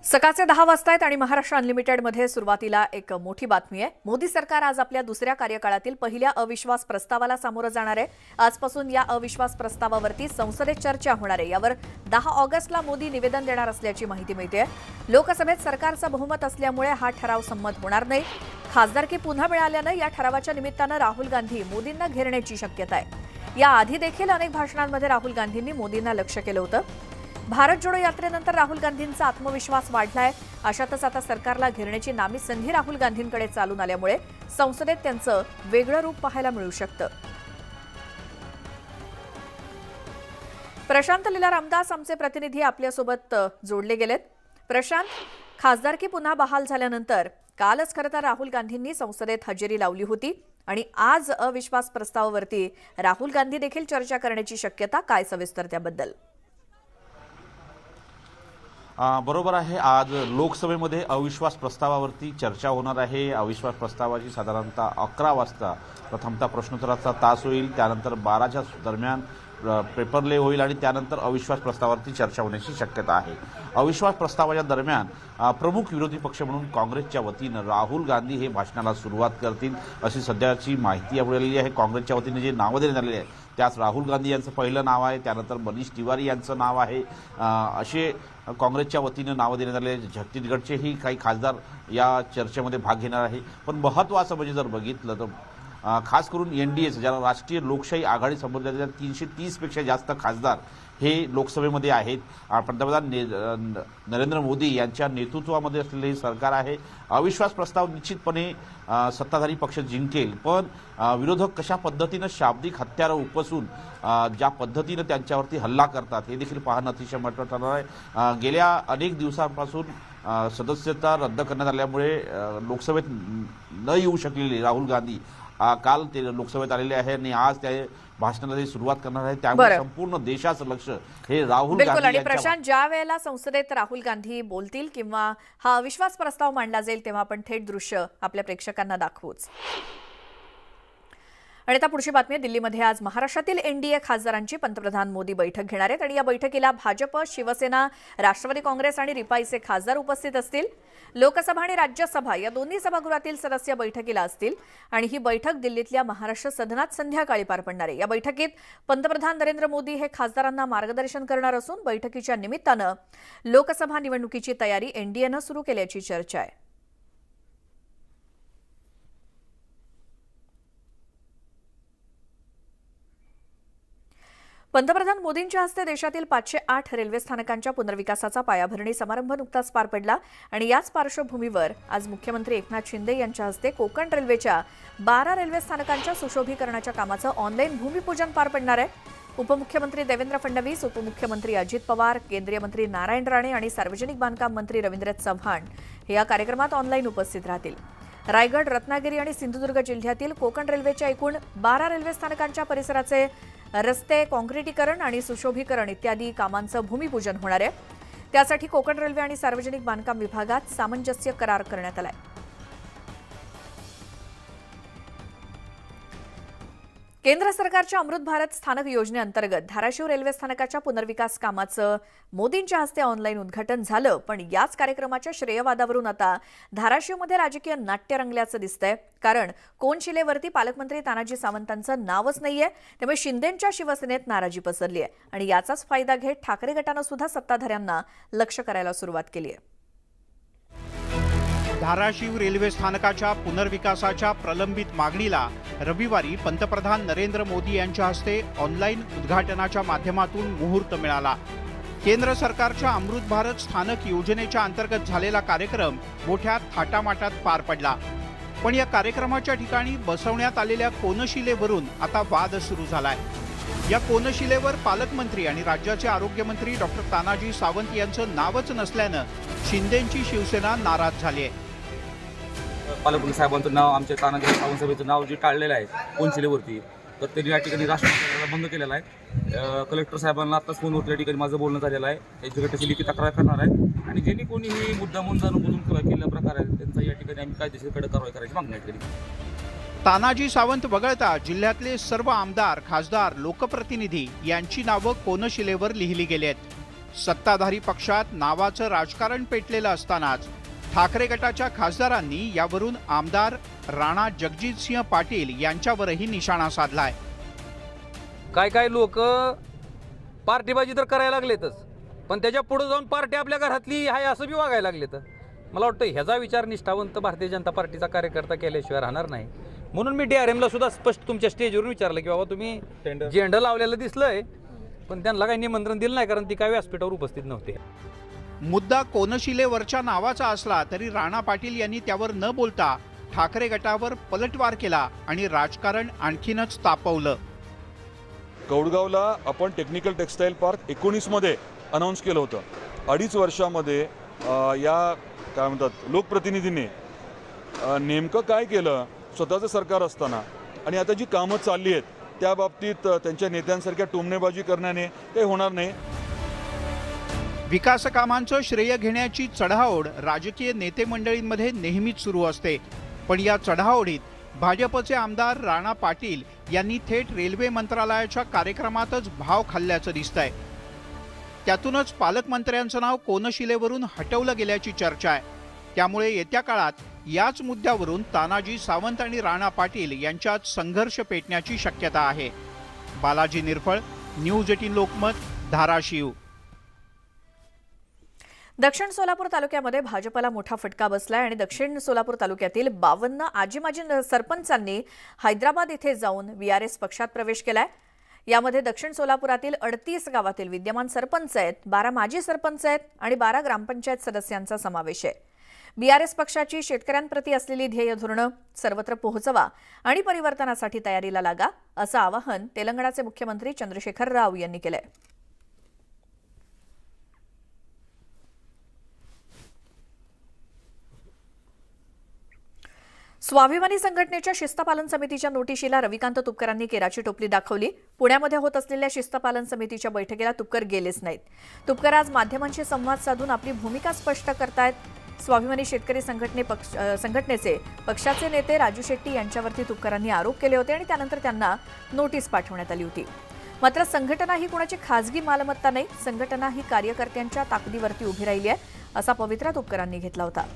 सकाळचे 10 वाजतायत आणि महाराष्ट्र अनलिमिटेडमध्ये सुरुवातीला एक मोठी बातमी आहे। मोदी सरकार आज आपल्या दुसऱ्या कार्यकाळातील पहिल्या अविश्वास प्रस्तावाला सामोरं जाणार आहे। आजपासून या अविश्वास प्रस्तावावरती संसदेत चर्चा होणार आहे। यावर 10 ऑगस्टला मोदी निवेदन देणार असल्याची माहिती मिळते। लोकसभेत सरकारचं बहुमत असल्यामुळे हा ठराव संमत होणार नाही। खासदारकी पुन्हा मिळाल्याने या ठरावाच्या निमित्ताने राहुल गांधी मोदींना घेरण्याची शक्यता आहे। या आधी देखील अनेक भाषणांमध्ये राहुल गांधींनी मोदींना लक्ष्य केलं होतं। भारत जोडो यात्रेनंतर राहुल गांधींचा आत्मविश्वास वाढलाय। अशातच आता सरकारला घेरण्याची नामी संधी राहुल गांधींकडे चालून आल्यामुळे संसदेत त्यांचं वेगळं रूप पाहायला मिळू शकतं। प्रशांत लीला रामदास आमचे प्रतिनिधी आपल्यासोबत जोडले गेलेत। प्रशांत, खासदारकी पुन्हा बहाल झाल्यानंतर कालच खरं तर राहुल गांधींनी संसदेत हजेरी लावली होती आणि आज अविश्वास प्रस्तावावरती राहुल गांधी देखील चर्चा करण्याची शक्यता, काय सविस्तर त्याबद्दल? बरोबर आहे। आज लोकसभेमध्ये अविश्वास प्रस्तावावरती चर्चा होणार आहे। अविश्वास प्रस्तावाची साधारणतः 11 वाजता प्रथमतः प्रश्नोत्तराचा तास होईल, त्यानंतर 12च्या दरम्यान पेपरले होईल आणि त्यानंतर अविश्वास प्रस्तावावरती चर्चा होण्याची शक्यता आहे। अविश्वास प्रस्तावाच्या दरम्यान प्रमुख विरोधी पक्ष म्हणून काँग्रेसच्या वतीनं राहुल गांधी हे भाषणाला सुरुवात करतील अशी सध्याची माहिती मिळालेली आहे। काँग्रेसच्या वतीने जे नावं देण्यात आलेली आहे त्यात राहुल गांधी यांचं पहिलं नाव आहे, त्यानंतर मनीष तिवारी यांचं नाव आहे। असे काँग्रेसच्या वतीनं नावं देण्यात आले। छत्तीसगडचेही काही खासदार या चर्चेमध्ये भाग घेणार आहे। पण महत्त्वाचं म्हणजे जर बघितलं तर खास करून एनडीएचं, ज्याला राष्ट्रीय लोकशाही आघाडी संबोधले जाते, 330 पेक्षा जास्त खासदार हे लोकसभेमध्ये आहेत। पंतप्रधान नरेंद्र मोदी यांच्या नेतृत्वामध्ये असलेले हे सरकार आहे। अविश्वास प्रस्ताव निश्चितपणे सत्ताधारी पक्ष जिंकेल, पण विरोधक कशा पद्धतीनं शाब्दिक हत्यारं उपसून ज्या पद्धतीनं त्यांच्यावरती हल्ला करतात हे देखील पाहणं अतिशय महत्त्वाचं ठरणार आहे। गेल्या अनेक दिवसांपासून सदस्यता रद्द करण्यात आल्यामुळे लोकसभेत न येऊ शकलेले राहुल गांधी काल ते लोकसभेत आलेले आहे आणि आज ते भाषणाला सुरुवात करणार आहे। त्यामुळे संपूर्ण देशाचं लक्ष हे राहुल गांधी आणि प्रशांत, ज्या वेळेला संसदेत राहुल गांधी बोलतील किंवा हा अविश्वास प्रस्ताव मांडला जाईल तेव्हा आपण थेट दृश्य आपल्या प्रेक्षकांना दाखवूच। आणि आता पुढची बातमी, दिल्लीमध्ये आज महाराष्ट्रातील एनडीए खासदारांची पंतप्रधान मोदी बैठक घेणार आहेत आणि या बैठकीला भाजप, शिवसेना, राष्ट्रवादी काँग्रेस आणि रिपाईचे खासदार उपस्थित असतील। लोकसभा आणि राज्यसभा या दोन्ही सभागृहातील सदस्य बैठकीला असतील आणि ही बैठक दिल्लीतल्या महाराष्ट्र सदनात संध्याकाळी पार पडणार आहे। या बैठकीत पंतप्रधान नरेंद्र मोदी हे खासदारांना मार्गदर्शन करणार असून बैठकीच्या निमित्तानं लोकसभा निवडणुकीची तयारी एनडीएनं सुरू केल्याची चर्चा आहे। पंतप्रधान मोदींच्या हस्ते देशातील 508 रेल्वे स्थानकांच्या पुनर्विकासाचा पायाभरणी समारंभ नुकताच पार पडला आणि याच पार्श्वभूमीवर आज मुख्यमंत्री एकनाथ शिंदे यांच्या हस्ते कोकण रेल्वेच्या 12 रेल्वे स्थानकांच्या सुशोभीकरणाच्या कामाचं ऑनलाईन भूमिपूजन पार पडणार आहे। उपमुख्यमंत्री देवेंद्र फडणवीस, उपमुख्यमंत्री अजित पवार, केंद्रीय मंत्री नारायण राणे आणि सार्वजनिक बांधकाम मंत्री रवींद्र चव्हाण हे या कार्यक्रमात ऑनलाईन उपस्थित राहतील। रायगड, रत्नागिरी आणि सिंधुदुर्ग जिल्ह्यातील कोकण रेल्वेच्या एकूण 12 रेल्वे स्थानकांच्या परिसराचे रस्ते, काँक्रिटीकरण आणि सुशोभीकरण इत्यादी कामांचं भूमिपूजन होणार आहे। त्यासाठी कोकण रेल्वे आणि सार्वजनिक बांधकाम विभागात सामंजस्य करार करण्यात आलाय। केंद्र सरकारच्या अमृत भारत स्थानक योजनेअंतर्गत धाराशिव रेल्वे स्थानकाच्या पुनर्विकास कामाचं मोदींच्या हस्ते ऑनलाईन उद्घाटन झालं, पण याच कार्यक्रमाच्या श्रेयवादावरून आता धाराशिवमध्ये राजकीय नाट्य रंगल्याचं दिसतंय। कारण कोनशिलेवरती पालकमंत्री तानाजी सावंतांचं नावच नाहीये, त्यामुळे शिंदेंच्या शिवसेनेत नाराजी पसरली आहे आणि याचाच फायदा घेत ठाकरे गटानं सुद्धा सत्ताधाऱ्यांना लक्ष्य करायला सुरुवात केली आहे। धाराशिव रेल्वे स्थानकाच्या पुनर्विकासाच्या प्रलंबित मागणीला रविवारी पंतप्रधान नरेंद्र मोदी यांच्या हस्ते ऑनलाईन उद्घाटनाच्या माध्यमातून मुहूर्त मिळाला। केंद्र सरकारच्या अमृत भारत स्थानक योजनेच्या अंतर्गत झालेला कार्यक्रम मोठ्या थाटामाटात पार पडला, पण या कार्यक्रमाच्या ठिकाणी बसवण्यात आलेल्या कोनशिलेवरून आता वाद सुरू झालाय। या कोनशिलेवर पालकमंत्री आणि राज्याचे आरोग्यमंत्री डॉक्टर तानाजी सावंत यांचं नावच नसल्यानं शिंदेंची शिवसेना नाराज झाली आहे। पालकमंत्री साहेबांचं नाव, आमच्या तानाजी सावंत साहेबांचं नाव जे टाळलेलं आहे कोनशिलेवरती, तर त्यांनी या ठिकाणी राष्ट्रपती बंद केलेला आहे। कलेक्टर साहेबांना आत्ताच फोनवरती या ठिकाणी माझं बोलणं झालेलं आहे। त्यांच्याकडे त्याची लिखित तक्रार करणार आहे आणि ज्यांनी कोणीही मुद्दामून जाणून केलेला प्रकार आहे त्यांचा या ठिकाणी आम्ही कायदेशीर कारवाई करायची मागणी केली। तानाजी सावंत वगळता जिल्ह्यातले सर्व आमदार, खासदार, लोकप्रतिनिधी यांची नावं कोनशिलेवर लिहिली गेली आहेत। सत्ताधारी पक्षात नावाचं राजकारण पेटलेलं असतानाच ठाकरे गटाच्या खासदारांनी यावरून आमदार राणा जगजितसिंह पाटील यांच्यावरही निशाणा साधलाय. काय लोक पार्टीबाजी तर करायला लागलेतच, पण त्याच्या पुढे जाऊन पार्टी आपल्या घरातली आहे असं बी वागायला लागले. तर मला वाटतं ह्याचा विचार निष्ठावंत भारतीय जनता पार्टीचा कार्यकर्ता केल्याशिवाय राहणार नाही. म्हणून मी DRMला सुद्धा स्पष्ट तुमच्या स्टेजवरून विचारलं की बाबा तुम्ही झेंडा लावलेलं दिसलंय, पण त्यांना काही निमंत्रण दिलं नाही कारण ती काय व्यासपीठावर उपस्थित नव्हते. मुद्दा कोनशिलेवरच्या नावाचा असला तरी राणा पाटील यांनी त्यावर न बोलता ठाकरे गटावर पलटवार केला आणि राजकारण आणखीनच तापवलं. कौडगावला आपण टेक्निकल टेक्सटाईल पार्क 19 मध्ये अनाऊन्स केलं होतं. 2.5 वर्षामध्ये या काय म्हणतात लोकप्रतिनिधींनी नेमकं काय केलं स्वतःचं सरकार असताना, आणि आता जी कामं चालली आहेत त्या बाबतीत त्यांच्या नेत्यांसारख्या टोमणेबाजी करण्याने काही होणार नाही. विकास कामांचं श्रेय घेण्याची चढाओढ राजकीय नेते मंडळींमध्ये नेहमीच सुरू असते, पण या चढाओढीत भाजपचे आमदार राणा पाटील यांनी थेट रेल्वे मंत्रालयाच्या कार्यक्रमातच भाव खाल्ल्याचं दिसतंय. त्यातूनच पालकमंत्र्यांचं नाव कोनशिलेवरून हटवलं गेल्याची चर्चा आहे. त्यामुळे येत्या काळात याच मुद्द्यावरून तानाजी सावंत आणि राणा पाटील यांच्यात संघर्ष पेटण्याची शक्यता आहे. बालाजी निरफळ, न्यूज 18 लोकमत, धाराशिव. दक्षिण सोलापूर तालुक्यामध्ये भाजपला मोठा फटका बसलाय आणि दक्षिण सोलापूर तालुक्यातील 52 आजी-माजी सरपंचांनी हैदराबाद येथे जाऊन VRS पक्षात प्रवेश केलाय. यामध्ये दक्षिण सोलापुरातील 38 गावातील विद्यमान सरपंच आहेत, 12 माजी सरपंच आहेत आणि 12 ग्रामपंचायत सदस्यांचा समावेश आहे. BRS पक्षाची शेतकऱ्यांप्रती असलेली ध्येय धोरणं सर्वत्र पोहोचवा आणि परिवर्तनासाठी तयारीला लागा असं आवाहन तेलंगणाचे मुख्यमंत्री चंद्रशेखर राव यांनी केलंय. स्वाभिमानी संघटनेच्या शिस्तपालन समितीच्या नोटिशीला रविकांत तुपकरांनी केराची टोपली दाखवली. पुण्यामध्ये होत असलेल्या शिस्तपालन समितीच्या बैठकीला तुपकर गेलेच नाहीत. तुपकर आज माध्यमांशी संवाद साधून आपली भूमिका स्पष्ट करतायत. स्वाभिमानी शेतकरी संघटनेचे पक्षाचे नेते राजू शेट्टी यांच्यावरती तुपकरांनी आरोप केले होते आणि त्यानंतर त्यांना नोटीस पाठवण्यात आली होती. मात्र संघटना ही कोणाची खासगी मालमत्ता नाही, संघटना ही कार्यकर्त्यांच्या ताकदीवरती उभी राहिली आहे असा पवित्रा तुपकरांनी घेतला होता.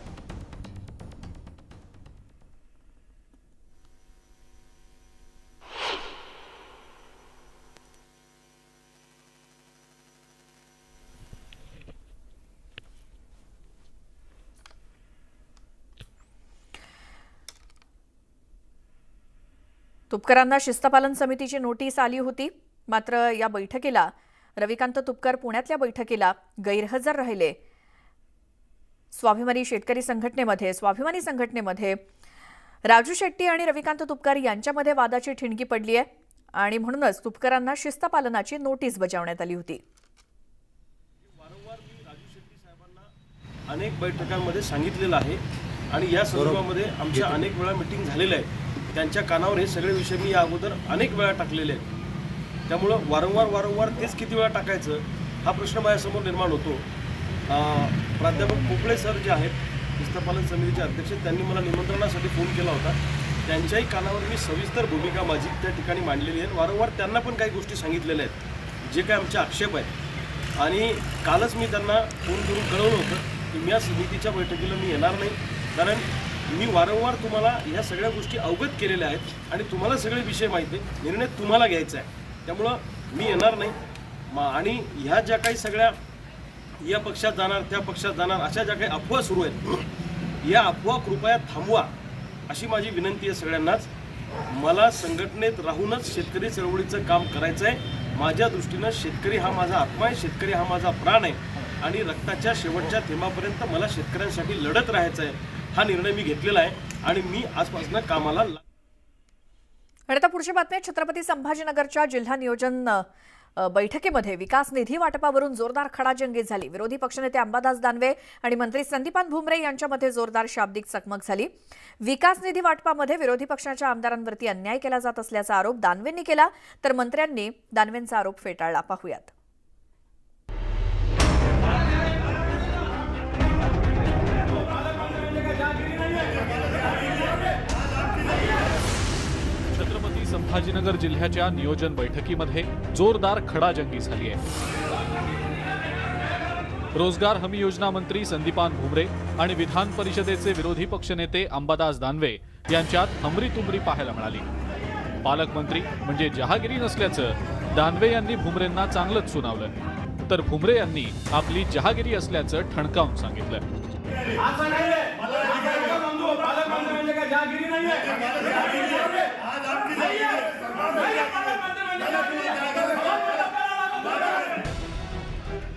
तुपकरांना शिस्तपालन समितीची नोटीस आली होती. मात्र या बैठकीला रविकांत तुपकर पुण्यातल्या बैठकीला गैरहजर राहिले. स्वाभिमानी संघटनेमध्ये राजू शेट्टी आणि रविकांत तुपकर यांच्यामध्ये वादाची ठिणगी पडली आहे आणि म्हणूनच तुपकरांना शिस्तपालनाची नोटीस बजावण्यात आली होती. वारंवार मी राजू शेट्टी साहेबांना अनेक बैठकांमध्ये सांगितलेलं आहे आणि या संदर्भामध्ये आमच्या अनेक वेळा मीटिंग झालेल्या आहेत. त्यांच्या कानावर हे सगळे विषय मी या अगोदर अनेक वेळा टाकलेले आहेत. त्यामुळं वारंवार तेच किती वेळा टाकायचं हा प्रश्न माझ्यासमोर निर्माण होतो. प्राध्यापक पोपळे सर जे आहेत शिस्तपालन समितीचे अध्यक्ष, त्यांनी मला निमंत्रणासाठी फोन केला होता. त्यांच्याही कानावर मी सविस्तर भूमिका माझी त्या ठिकाणी मांडलेली आहे. वारंवार त्यांना पण काही गोष्टी सांगितलेल्या आहेत जे काय आमचे आक्षेप आहेत. आणि कालच मी त्यांना फोन करून कळवलं होतं की मी या समितीच्या बैठकीला मी येणार नाही, कारण मी वारंवार तुम्हाला ह्या सगळ्या गोष्टी अवगत केलेल्या आहेत आणि तुम्हाला सगळे विषय माहिती आहे. निर्णय तुम्हाला घ्यायचा आहे, त्यामुळं मी येणार नाही. आणि ह्या ज्या काही सगळ्या या पक्षात जाणार त्या पक्षात जाणार अशा ज्या काही अफवा सुरू आहेत या अफवा कृपया थांबवा अशी माझी विनंती आहे सगळ्यांनाच. मला संघटनेत राहूनच शेतकरी चळवळीचं काम करायचं आहे. माझ्या दृष्टीनं शेतकरी हा माझा आत्मा आहे, शेतकरी हा माझा प्राण आहे आणि रक्ताच्या शेवटच्या थेंबापर्यंत मला शेतकऱ्यांसाठी लढत राहायचं आहे. हा निर्णय मी घेतलेला आहे आणि मी आजपासून कामाला. आणि आता पुढची बातमी. छत्रपती संभाजीनगरच्या जिल्हा नियोजन बैठकीमध्ये विकास निधी वाटपावरून जोरदार खडाजंगी झाली. विरोधी पक्षनेते अंबादास दानवे आणि मंत्री संदीपान भुमरे यांच्यामध्ये जोरदार शाब्दिक चकमक झाली. विकास निधी वाटपामध्ये विरोधी पक्षाच्या आमदारांवरती अन्याय केला जात असल्याचा आरोप दानवेंनी केला, तर मंत्र्यांनी दानवेंचा आरोप फेटाळला. पाहूयात. छत्रपती संभाजीनगर जिल्ह्याच्या नियोजन बैठकीमध्ये जोरदार खडाजंगी झाली आहे. रोजगार हमी योजना मंत्री संदीपान भुमरे आणि विधान परिषदेचे विरोधी पक्षनेते अंबादास दानवे यांच्यात हमरीतुमरी पाहायला मिळाली. पालकमंत्री म्हणजे जहागिरी नसल्याचं दानवे यांनी भुमरेंना चांगलंच सुनावलं, तर भुमरे यांनी आपली जहागिरी असल्याचं ठणकावून सांगितलं.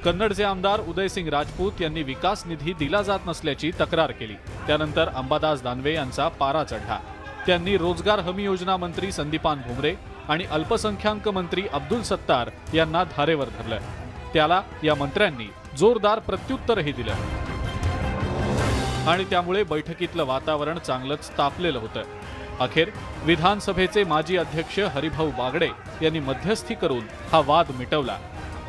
कन्नडचे आमदार उदयसिंग राजपूत यांनी विकास निधी दिला जात नसल्याची तक्रार केली. त्यानंतर अंबादास दानवे यांचा पारा चढला. त्यांनी रोजगार हमी योजना मंत्री संदीपान भुमरे आणि अल्पसंख्याक मंत्री अब्दुल सत्तार यांना धारेवर धरलं. त्याला या मंत्र्यांनी जोरदार प्रत्युत्तरही दिलं आणि त्यामुळे बैठकीतलं वातावरण चांगलंच तापलेलं होतं. अखेर विधानसभेचे माजी अध्यक्ष हरिभाऊ बागडे यांनी मध्यस्थी करून हा वाद मिटवला.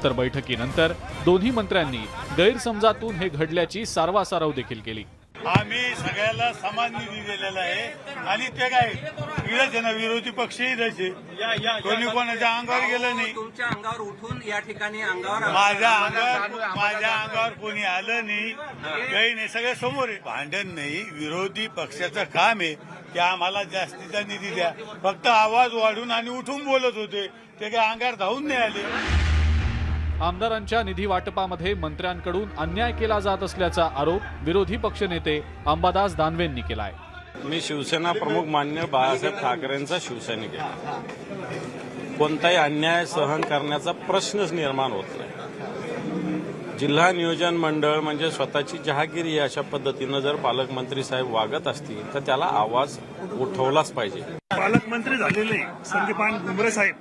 तर बैठकीनंतर दोन्ही मंत्र्यांनी गैरसमजातून हे घडल्याची सारवासारव देखील केली. आम्ही सगळ्याला समान निधी दिलेला आहे आणि ते काय इडच आहे ना, विरोधी पक्षही द्यायचे, कोणी कोणाच्या अंगावर गेलं नाही. तुमच्या अंगावर उठून या ठिकाणी अंगावर माझ्या अंगावर कोणी आलं नाही, काही नाही, सगळे समोर आहे. भांडण नाही, विरोधी पक्षाचं काम आहे की आम्हाला जास्तीचा निधी द्या. फक्त आवाज वाढून आणि उठून बोलत होते, ते काय अंगावर धावून नाही आले. आमदारांच्या निधी वाटपामध्ये मंत्र्यांकडून अन्याय केला जात असल्याचा आरोप विरोधी पक्षनेते अंबादास दानवेंनी केलाय. मी शिवसेना प्रमुख मान्य बाळासाहेब ठाकरेंचा शिवसैनिक आहे. कोणताही अन्याय सहन करण्याचा प्रश्नच निर्माण होत नाही. जिल्हा नियोजन मंडळ म्हणजे स्वतःची जहागिरी अशा पद्धतीनं जर पालकमंत्री साहेब वागत असतील तर त्याला आवाज उठवलाच पाहिजे. पालकमंत्री झालेले संदीपान भुमरे साहेब,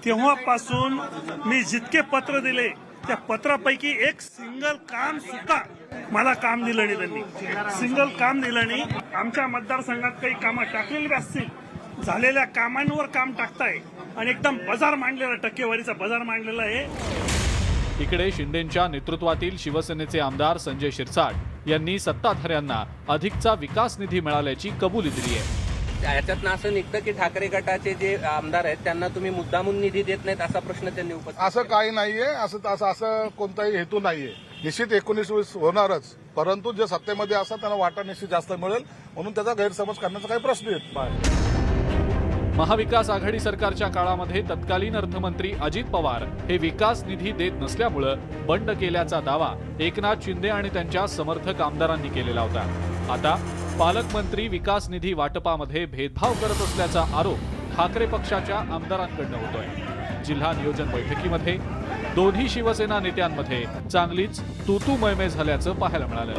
तेव्हापासून मी जितके पत्र दिले त्या पत्रापैकी एक सिंगल काम सुद्धा मला काम दिलं नाही. त्यांनी सिंगल काम दिलं नाही. आमच्या मतदारसंघात काही कामं टाकलेली असतील, झालेल्या कामांवर काम टाकताय आणि एकदम बाजार मांडलेला, टक्केवारीचा बाजार मांडलेला आहे. इकडे शिंदेंच्या नेतृत्वातील शिवसेनेचे आमदार संजय शिरसाट यांनी सत्ताधाऱ्यांना अधिकचा विकास निधी मिळाल्याची कबुली दिली आहे. याच्यातनं असं निघतं की ठाकरे गटाचे जे आमदार आहेत त्यांना तुम्ही मुद्दामून निधी देत नाहीत असा प्रश्न त्यांनी उपस्थित. असं काही नाहीये, असं कोणताही हेतू नाहीये. निश्चित 19-20 होणारच, परंतु जे सत्तेमध्ये असतात त्यांना वाटा निश्चित जास्त मिळेल म्हणून त्याचा गैरसमज करण्याचा काही प्रश्न येत नाही. महाविकास आघाडी सरकारच्या काळामध्ये तत्कालीन अर्थमंत्री अजित पवार हे विकास निधी देत नसल्यामुळं बंड केल्याचा दावा एकनाथ शिंदे आणि त्यांच्या समर्थक आमदारांनी केलेला होता. आता पालकमंत्री विकास निधी वाटपामध्ये भेदभाव करत असल्याचा आरोप ठाकरे पक्षाच्या आमदारांकडून होतोय. जिल्हा नियोजन बैठकीमध्ये दोन्ही शिवसेना नेत्यांमध्ये चांगलीच तूतू मैमे झाल्याचं पाहायला मिळालं.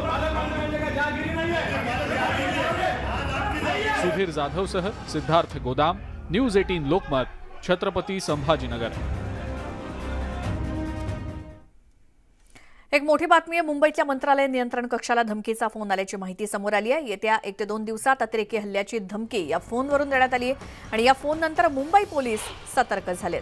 सुधीर जाधवसह सिद्धार्थ गोदाम, न्यूज 18 लोकमत, छत्रपती संभाजीनगर. एक मोठी बातमी आहे. मुंबईतल्या मंत्रालय नियंत्रण कक्षाला धमकीचा फोन आल्याची माहिती समोर आली आहे. येत्या 1 ते 2 दिवसात अतिरेकी हल्ल्याची धमकी या फोनवरून देण्यात आली आहे आणि या फोननंतर मुंबई पोलीस सतर्क झालेत.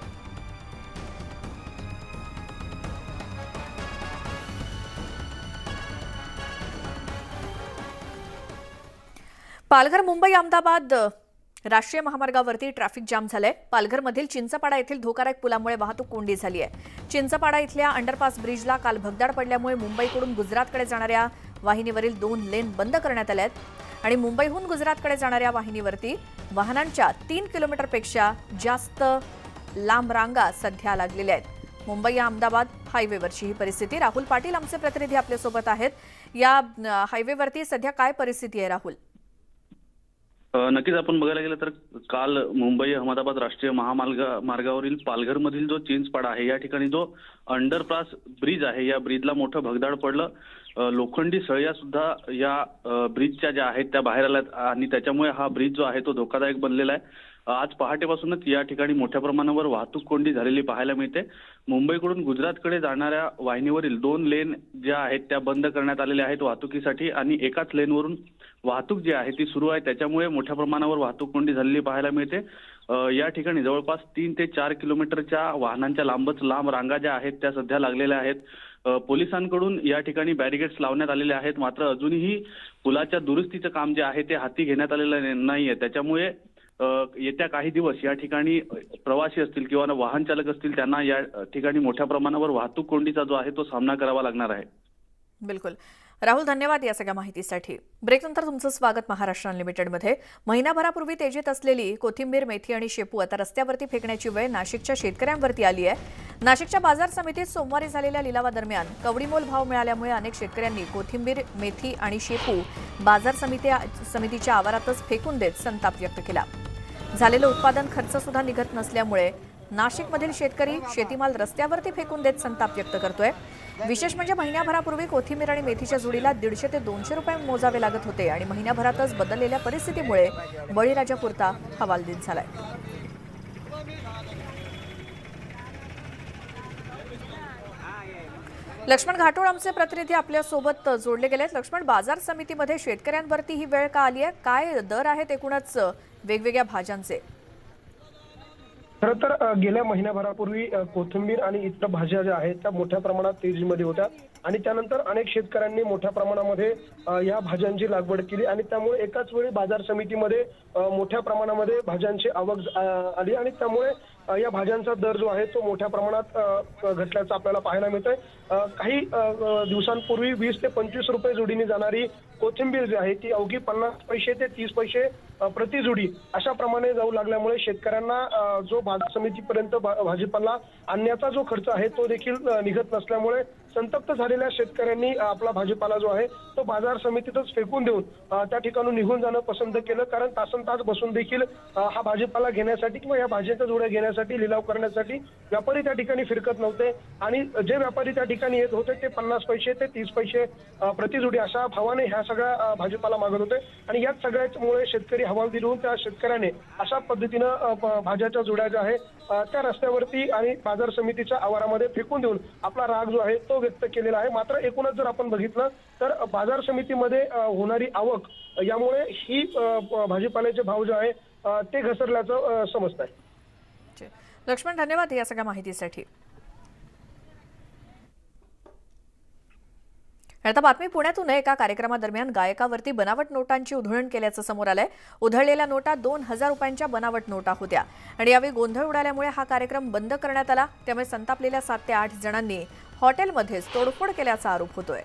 पालघर मुंबई अहमदाबाद राष्ट्रीय महामार्गावरती ट्रॅफिक जाम झालंय. पालघरमधील चिंचपाडा येथील धोकादायक पुलामुळे वाहतूक कोंडी झाली आहे. चिंचपाडा इथल्या अंडरपास ब्रिजला काल भगदाड पडल्यामुळे मुंबईकडून गुजरातकडे जाणाऱ्या वाहिनीवरील 2 लेन बंद करण्यात आल्या आहेत आणि मुंबईहून गुजरातकडे जाणाऱ्या वाहिनीवरती वाहनांच्या 3 किलोमीटरपेक्षा जास्त लांब रांगा सध्या लागलेल्या आहेत. मुंबई अहमदाबाद हायवेवरची ही परिस्थिती. राहुल पाटील आमचे प्रतिनिधी आपल्यासोबत आहेत. या हायवेवरती सध्या काय परिस्थिती आहे राहुल? नक्कीच आपण बघायला गेलं तर काल मुंबई अहमदाबाद राष्ट्रीय महामार्गावरील पालघरमधील जो चिंचपाडा आहे या ठिकाणी जो अंडरपास ब्रिज आहे या ब्रिजला मोठं भगदाड पडलं. लोखंडी सळया सुद्धा या ब्रिजच्या ज्या आहेत त्या बाहेर आल्यात आणि त्याच्यामुळे हा ब्रिज जो आहे तो धोकादायक बनलेला आहे. आज पहाटेपासूनच या ठिकाणी मोठ्या प्रमाणावर वाहतूक कोंडी झालेली पाहायला मिळते. मुंबईकडून गुजरातकडे जाणाऱ्या वाहिनीवरील 2 लेन ज्या आहेत त्या बंद करण्यात आलेल्या आहेत वाहतुकीसाठी आणि एकाच लेनवरून वाहतूक जी आहे ती सुरू आहे. त्याच्यामुळे मोठ्या प्रमाणावर वाहतूक कोंडी झालेली पाहायला मिळते. या ठिकाणी जवळपास 3 ते 4 किलोमीटरच्या वाहनांच्या लांब रांगा ज्या आहेत त्या सध्या लागलेल्या आहेत. पोलिसांकडून या ठिकाणी बॅरिकेड्स लावण्यात आलेले आहेत. मात्र अजूनही पुलाच्या दुरुस्तीचं काम जे आहे ते हाती घेण्यात आलेलं नाहीये. त्याच्यामुळे येत्या काही दिवस या ठिकाणी प्रवासी असतील किंवा वाहन चालक असतील त्यांना या ठिकाणी मोठ्या प्रमाणावर वाहतूक कोंडीचा जो आहे तो सामना करावा लागणार आहे. बिलकुल. राहुल, धन्यवाद या सगळ्या माहितीसाठी. ब्रेकनंतर तुमचं स्वागत महाराष्ट्र अनलिमिटेडमध्ये. महिनाभरापूर्वी तेजीत असलेली कोथिंबीर, मेथी आणि शेपू आता रस्त्यावरती फेकण्याची वेळ नाशिकच्या शेतकऱ्यांवरती आली आहे. नाशिकच्या बाजार समितीत सोमवारी झालेल्या लिलावादरम्यान कवडीमोल भाव मिळाल्यामुळे अनेक शेतकऱ्यांनी कोथिंबीर, मेथी आणि शेपू बाजार समितीच्या आवारातच फेकून देत संताप व्यक्त केला. झालेलं उत्पादन खर्च सुद्धा निघत नसल्यामुळे नाशिकमधील शेतकरी शेतीमाल रस्त्यावरती फेकून देत संताप व्यक्त करतोय. विशेष म्हणजे महिन्याभरापूर्वी कोथिंबीर आणि मेथीच्या जुडीला 150 ते 200 रुपये मोजावे लागत होते आणि महिन्याभरातच बदललेल्या परिस्थितीमुळे बळीराजापुरता हवालदिल झालाय. लक्ष्मण घाटोळ आमचे प्रतिनिधी आपल्या सोबत जोडले गेलेत. लक्ष्मण, बाजार समितीमध्ये शेतकऱ्यांवरती ही वेळ का आली आहे? काय दर आहेत एकूणच वेगवेगळ्या भाज्यांचे? खरं तर गेल्या महिन्याभरापूर्वी कोथिंबीर आणि इतर भाज्या ज्या आहेत त्या मोठ्या प्रमाणात तेजीमध्ये होत्या आणि त्यानंतर अनेक शेतकऱ्यांनी मोठ्या प्रमाणामध्ये या भाज्यांची लागवड केली आणि त्यामुळे एकाच वेळी बाजार समितीमध्ये मोठ्या प्रमाणामध्ये भाज्यांची आवक आली आणि त्यामुळे या भाज्यांचा दर जो आहे तो मोठ्या प्रमाणात घटल्याचं आपल्याला पाहायला मिळतंय. काही दिवसांपूर्वी 20 ते 25 रुपये जोडीने जाणारी कोथिंबीर जी आहे ती अवघी 50 पैसे ते 30 पैसे प्रति जोडी अशा प्रमाणे जाऊ लागल्यामुळे शेतकऱ्यांना जो बाजार समितीपर्यंत भाजीपाला आणण्याचा जो खर्च आहे तो देखील निघत नसल्यामुळे संतप्त झालेल्या शेतकऱ्यांनी आपला भाजीपाला जो आहे तो बाजार समितीतच फेकून देऊन त्या ठिकाणून निघून जाणं पसंत केलं. कारण तासनतास बसून देखील हा भाजीपाला घेण्यासाठी किंवा या भाज्यांच्या जोड्या घेण्यासाठी लिलाव करण्यासाठी व्यापारी त्या ठिकाणी फिरकत नव्हते आणि जे व्यापारी त्या ठिकाणी येत होते ते 50 पैसे ते 30 पैसे प्रति जोडी अशा भावाने ह्या सगळ्या भाजीपाला मागत होते आणि याच सगळ्यामुळे शेतकरी हवालदिल होऊन त्या शेतकऱ्याने अशा पद्धतीनं भाज्याच्या जोड्या ज्या आहे त्या रस्त्यावरती आणि बाजार समितीच्या आवारामध्ये फेकून देऊन आपला राग जो आहे तो व्यक्त केलेला आहे. मात्र एकूणच जर आपण बघितलं तर बाजार समितीमध्ये होणारी आवक यामुळे ही भाजीपाल्याचे भाव जे आहे ते घसरल्याचं समजत आहे. लक्ष्मण, धन्यवाद या सगळ्या माहितीसाठी. आता बातमी पुण्यातून आहे. एका कार्यक्रमादरम्यान गायकावरती बनावट नोटांची उधळण केल्याचं समोर आलंय. उधळलेल्या नोटा 2000 रुपयांच्या बनावट नोटा होत्या आणि यावेळी गोंधळ उडाल्यामुळे हा कार्यक्रम बंद करण्यात आला. त्यामुळे संतापलेल्या 7 ते 8 जणांनी हॉटेलमध्येच तोडफोड केल्याचा आरोप होतोय.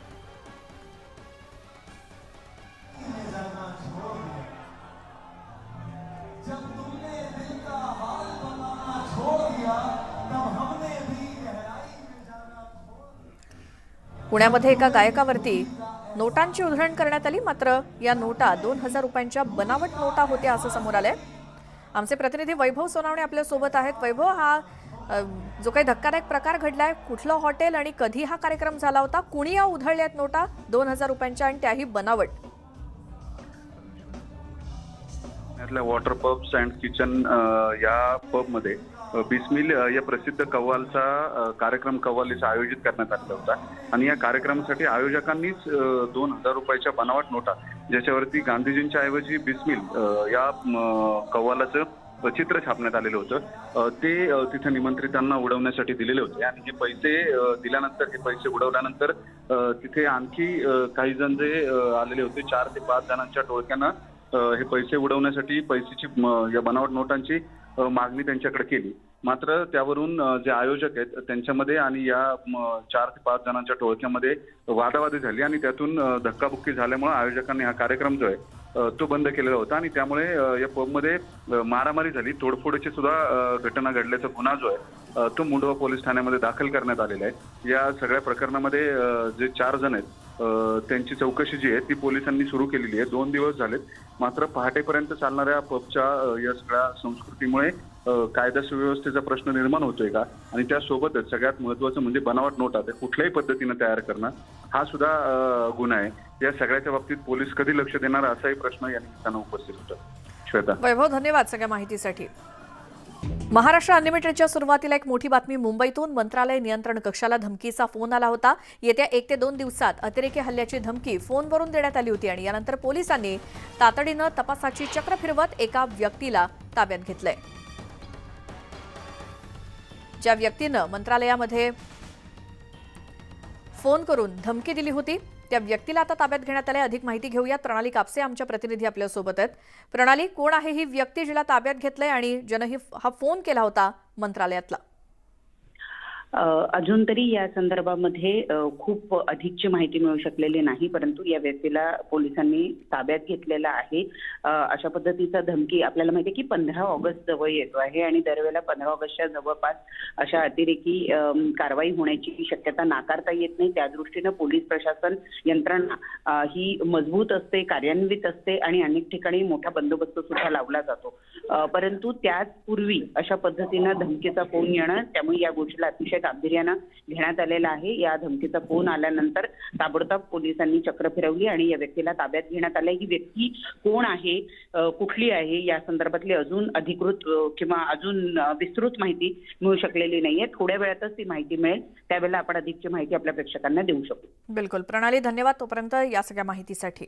पुण्यामध्ये एका गायकावरती नोटांची उधळण करण्यात आली. मात्र या नोटा 2000 रुपयांच्या बनावट नोटा होत्या असं समोर आलंय. आमचे प्रतिनिधी वैभव सोनावणे आपल्या सोबत आहेत. वैभव, हा जो काही धक्कादायक प्रकार घडलाय, कुठलं हॉटेल आणि कधी हा कार्यक्रम झाला होता? कुणी या उधळल्यात नोटा 2000 रुपयांच्या आणि त्याही बनावट? वॉटर पब्स अँड किचन या पबमध्ये बिस्मिल या प्रसिद्ध कव्वालचा कार्यक्रम कव्वालीचा आयोजित करण्यात आलेला होता आणि या कार्यक्रमासाठी आयोजकांनीच 2000 रुपयाच्या बनावट नोटा ज्याच्यावरती गांधीजींच्या ऐवजी बिस्मिल या कव्वालाचं चित्र छापण्यात आलेलं होतं ते तिथे निमंत्रितांना उडवण्यासाठी दिलेले होते आणि हे पैसे दिल्यानंतर, हे पैसे उडवल्यानंतर तिथे आणखी काही जण जे आलेले होते 4 ते 5 जणांच्या टोळक्यानं हे पैसे उडवण्यासाठी पैशाची या बनावट नोटांची मागणी त्यांच्याकडे केली. मात्र त्यावरून जे आयोजक आहेत त्यांच्यामध्ये आणि या 4 ते 5 जणांच्या टोळक्यामध्ये वादावादी झाली आणि त्यातून धक्काबुक्की झाल्यामुळे आयोजकांनी हा कार्यक्रम जो आहे तो बंद केलेला होता आणि त्यामुळे या पबमध्ये मारामारी झाली. तोडफोडीची सुद्धा घटना घडल्याचा गुन्हा जो आहे तो मुंडवा पोलीस ठाण्यामध्ये दाखल करण्यात आलेला आहे. या सगळ्या प्रकरणामध्ये जे 4 जण आहेत त्यांची चौकशी जी आहे ती पोलिसांनी सुरू केलेली आहे. 2 दिवस झालेत. मात्र पहाटेपर्यंत चालणाऱ्या पबच्या या सगळ्या संस्कृतीमुळे कायदा सुव्यवस्थेचा प्रश्न निर्माण होतोय का आणि त्यासोबतच सगळ्यात महत्त्वाचं म्हणजे बनावट नोटा ते कुठल्याही पद्धतीनं तयार करणं हा सुद्धा गुन्हा आहे. या सगळ्याच्या बाबतीत पोलीस कधी लक्ष देणार असाही प्रश्न या निमित्तानं उपस्थित होता. श्वेता. वैभव, धन्यवाद सगळ्या माहितीसाठी. महाराष्ट्र अनलिमिटेडच्या सुरुवातीला एक मोठी बातमी मुंबईतून. मंत्रालय नियंत्रण कक्षाला धमकीचा फोन आला होता. येत्या 1 ते 2 दिवसात अतिरेकी हल्ल्याची धमकी फोनवरून देण्यात आली होती आणि यानंतर पोलिसांनी तातडीनं तपासाची चक्र फिरवत एका व्यक्तीला ताब्यात घेतलंय. ज्या व्यक्तीनं मंत्रालयामध्ये फोन करून धमकी दिली होती त्या व्यक्तीला आता ताब्यात घेण्यात आले. अधिक माहिती घेऊयात. प्रणाली कापसे आमच्या प्रतिनिधी आपल्या सोबत आहेत. प्रणाली, कोण आहे ही व्यक्ती जिला ताब्यात घेतलंय आणि ज्यानं हा फोन केला होता मंत्रालयातला? अजून तरी या संदर्भामध्ये खूप अधिकची माहिती मिळू शकलेली नाही, परंतु या व्यक्तीला पोलिसांनी ताब्यात घेतलेला आहे. अशा पद्धतीचा धमकी आपल्याला माहिती आहे की 15 ऑगस्ट जवळ येतो आहे आणि दरवेळेला 15 ऑगस्टच्या जवळपास अशा अतिरेकी कारवाई होण्याची शक्यता नाकारता येत नाही. त्या दृष्टीनं पोलीस प्रशासन यंत्रणा ही मजबूत असते, कार्यान्वित असते आणि अनेक ठिकाणी मोठा बंदोबस्त सुद्धा लावला जातो. परंतु त्याच पूर्वी अशा पद्धतीनं धमकीचा फोन येणं, त्यामुळे या गोष्टीला अतिशय गांभीर्यानं घेण्यात आलेला आहे. या धमकीचा फोन आल्यानंतर ताबडतोब पोलिसांनी चक्र फिरवली आणि या व्यक्तीला ताब्यात घेण्यात आलं. ही व्यक्ती कोण आहे, कुठली आहे, या संदर्भातली अजून अधिकृत किंवा अजून विस्तृत माहिती मिळू शकलेली नाहीये. थोड्या वेळातच ती माहिती मिळेल, त्यावेळेला आपण अधिकची माहिती आपल्या प्रेक्षकांना देऊ शकू. बिलकुल प्रणाली, धन्यवाद तोपर्यंत या सगळ्या माहितीसाठी.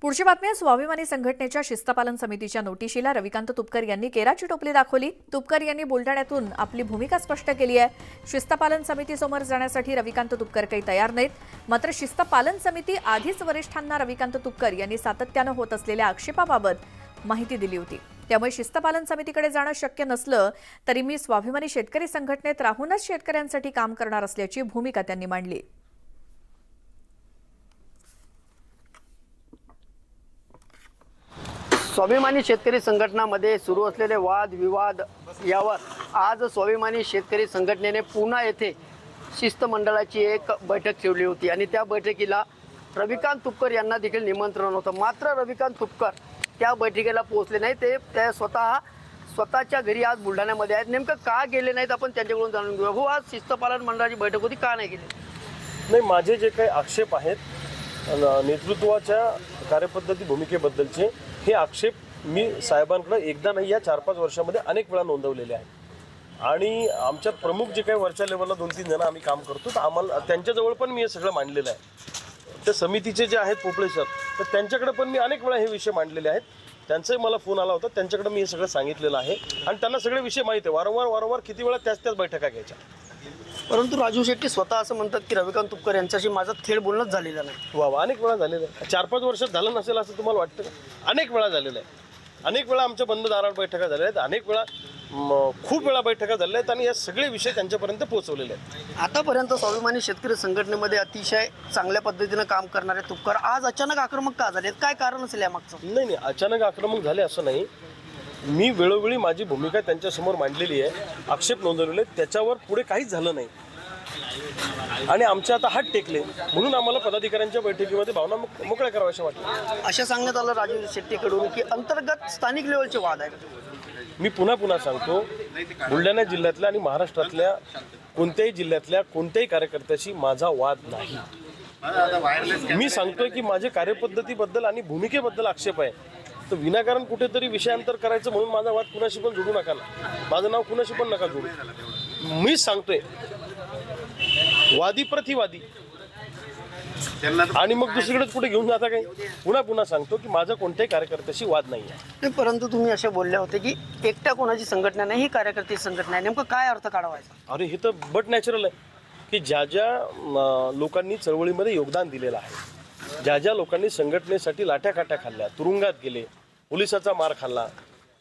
पुढची बातमी आहे. स्वाभिमानी संघटनेच्या शिस्तपालन समितीच्या नोटिशीला रविकांत तुपकर यांनी केराची टोपली दाखवली. तुपकर यांनी बुलढाण्यातून आपली भूमिका स्पष्ट केली आहे. शिस्तपालन समितीसमोर जाण्यासाठी रविकांत तुपकर काही तयार नाहीत. मात्र शिस्तपालन समिती आधीच वरिष्ठांना रविकांत तुपकर यांनी सातत्यानं होत असलेल्या आक्षेपाबाबत माहिती दिली होती. त्यामुळे शिस्तपालन समितीकडे जाणं शक्य नसलं तरी मी स्वाभिमानी शेतकरी संघटनेत राहूनच शेतकऱ्यांसाठी काम करणार असल्याची भूमिका त्यांनी मांडली. स्वाभिमानी शेतकरी संघटनामध्ये सुरू असलेले वाद विवाद यावर आज स्वाभिमानी शेतकरी संघटनेने पुणा येथे शिष्टमंडळाची एक बैठक ठेवली होती आणि त्या बैठकीला रविकांत तुपकर यांना देखील निमंत्रण होतं. मात्र रविकांत तुपकर त्या बैठकीला पोहोचले नाही. ते स्वतःच्या घरी आज बुलढाण्यामध्ये आहेत. नेमकं का गेले नाहीत आपण त्यांच्याकडून जाणून घेऊया. हो, आज शिष्टपालन मंडळाची बैठक होती, का नाही गेली? नाही, माझे जे काही आक्षेप आहेत नेतृत्वाच्या कार्यपद्धती भूमिकेबद्दलचे, हे आक्षेप मी साहेबांकडे एकदा नाही, या 4-5 वर्षामध्ये अनेक वेळा नोंदवलेले आहेत. आणि आमच्या प्रमुख जे काही वरच्या लेवलला 2-3 जण आम्ही काम करतो, तर आम्हाला त्यांच्याजवळ पण मी हे सगळं मांडलेलं आहे. त्या समितीचे जे आहेत पोपळे सर, तर त्यांच्याकडे पण मी अनेक वेळा हे विषय मांडलेले आहेत. त्यांचाही मला फोन आला होता, त्यांच्याकडे मी हे सगळं सांगितलेलं आहे आणि त्यांना सगळे विषय माहीत आहे. वारंवार किती वेळा त्याच बैठका घ्यायच्या. परंतु राजू शेट्टी स्वतः असं म्हणतात की रविकांत तुपकर यांच्याशी माझं थेट बोलणंच झालेलं नाही. वा, अनेक वेळा झालेलं आहे. 4-5 वर्षात झालं नसेल असं तुम्हाला वाटतं का? अनेक वेळा झालेलं आहे. अनेक वेळा आमच्या बंद दारावर बैठका झालेल्या आहेत. अनेक वेळा खूप वेळा बैठका झालेल्या आहेत आणि या सगळे विषय त्यांच्यापर्यंत पोहोचवलेले आहेत. आतापर्यंत स्वाभिमानी शेतकरी संघटनेमध्ये अतिशय चांगल्या पद्धतीनं काम करणारे तुपकर आज अचानक आक्रमक का झाले? काय कारण असेल यामागचं? नाही, अचानक आक्रमक झाले असं नाही. मी वेळोवेळी माझी भूमिका त्यांच्यासमोर मांडलेली आहे, आक्षेप नोंदवलेले आहेत, त्याच्यावर पुढे काहीच झालं नाही आणि आमचे आता हात टेकले म्हणून आम्हाला पदाधिकाऱ्यांच्या बैठकीमध्ये भावना मोकळ्या कराव्याशा वाटल्या. असं सांगण्यात आलं राजू शेट्टीकडून की अंतर्गत स्थानिक लेवलचे वाद आहेत. मी पुन्हा सांगतो, बुलढाणा जिल्ह्यातल्या आणि महाराष्ट्रातल्या कोणत्याही जिल्ह्यातल्या कोणत्याही कार्यकर्त्याशी माझा वाद नाही. मी सांगतोय की माझ्या कार्यपद्धतीबद्दल आणि भूमिकेबद्दल आक्षेप आहे, तर विनाकारण कुठेतरी विषयांतर करायचं म्हणून माझा वाद कुणाशी पण जोडू नका ना. माझं नाव कुणाशी पण नका जोडू. मी सांगतोय वादी प्रतिवादी आणि मग दुसरीकडे कुठे घेऊन जाता काय? पुन्हा सांगतो की माझा कोणत्याही कार्यकर्त्याशी वाद नाही आहे. परंतु तुम्ही असे बोलले होते की एकट्या कोणाची संघटना नाही, ही कार्यकर्ते संघटना आहे. नेमकं काय अर्थ काढवायचा? अरे, हे तर बट नॅचरल आहे की ज्या लोकांनी चळवळीमध्ये योगदान दिलेलं आहे, ज्या लोकांनी संघटनेसाठी लाठ्याकाठ्या खाल्ल्या, तुरुंगात गेले, पोलिसाचा मार खाल्ला,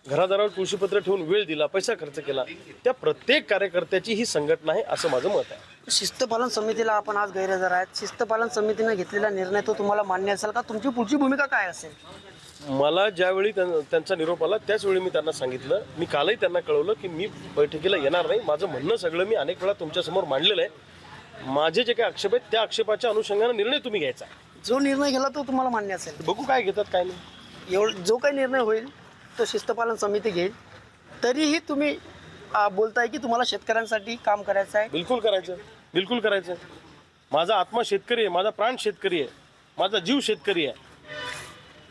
घरादारावर तुळशीपत्र ठेवून वेळ दिला, पैसा खर्च केला, त्या प्रत्येक कार्यकर्त्याची ही संघटना आहे असं माझं मत आहे. शिस्तपालन समितीला आपण आज गैरहजर आहेत. शिस्तपालन समितीने घेतलेला निर्णय तो तुम्हाला मान्य असेल का? तुमची पुढची भूमिका काय असेल? मला ज्यावेळी त्यांचा निरोप आला त्याच वेळी मी त्यांना सांगितलं, मी कालही त्यांना कळवलं की मी बैठकीला येणार नाही. माझं म्हणणं सगळं मी अनेक वेळा तुमच्यासमोर मांडलेलं आहे. माझे जे काही आक्षेप आहेत त्या आक्षेपाच्या अनुषंगाने निर्णय तुम्ही घ्यायचा. जो निर्णय घ्याला तो तुम्हाला मान्य असेल. बघू काय घेतात काय नाही. जो काही निर्णय होईल तो शिस्तपालन समिती घेईल. तरीही तुम्ही बोलताय की तुम्हाला शेतकऱ्यांसाठी काम करायचं आहे. बिलकुल करायचं. माझा आत्मा शेतकरी आहे, माझा प्राण शेतकरी आहे, माझा जीव शेतकरी आहे.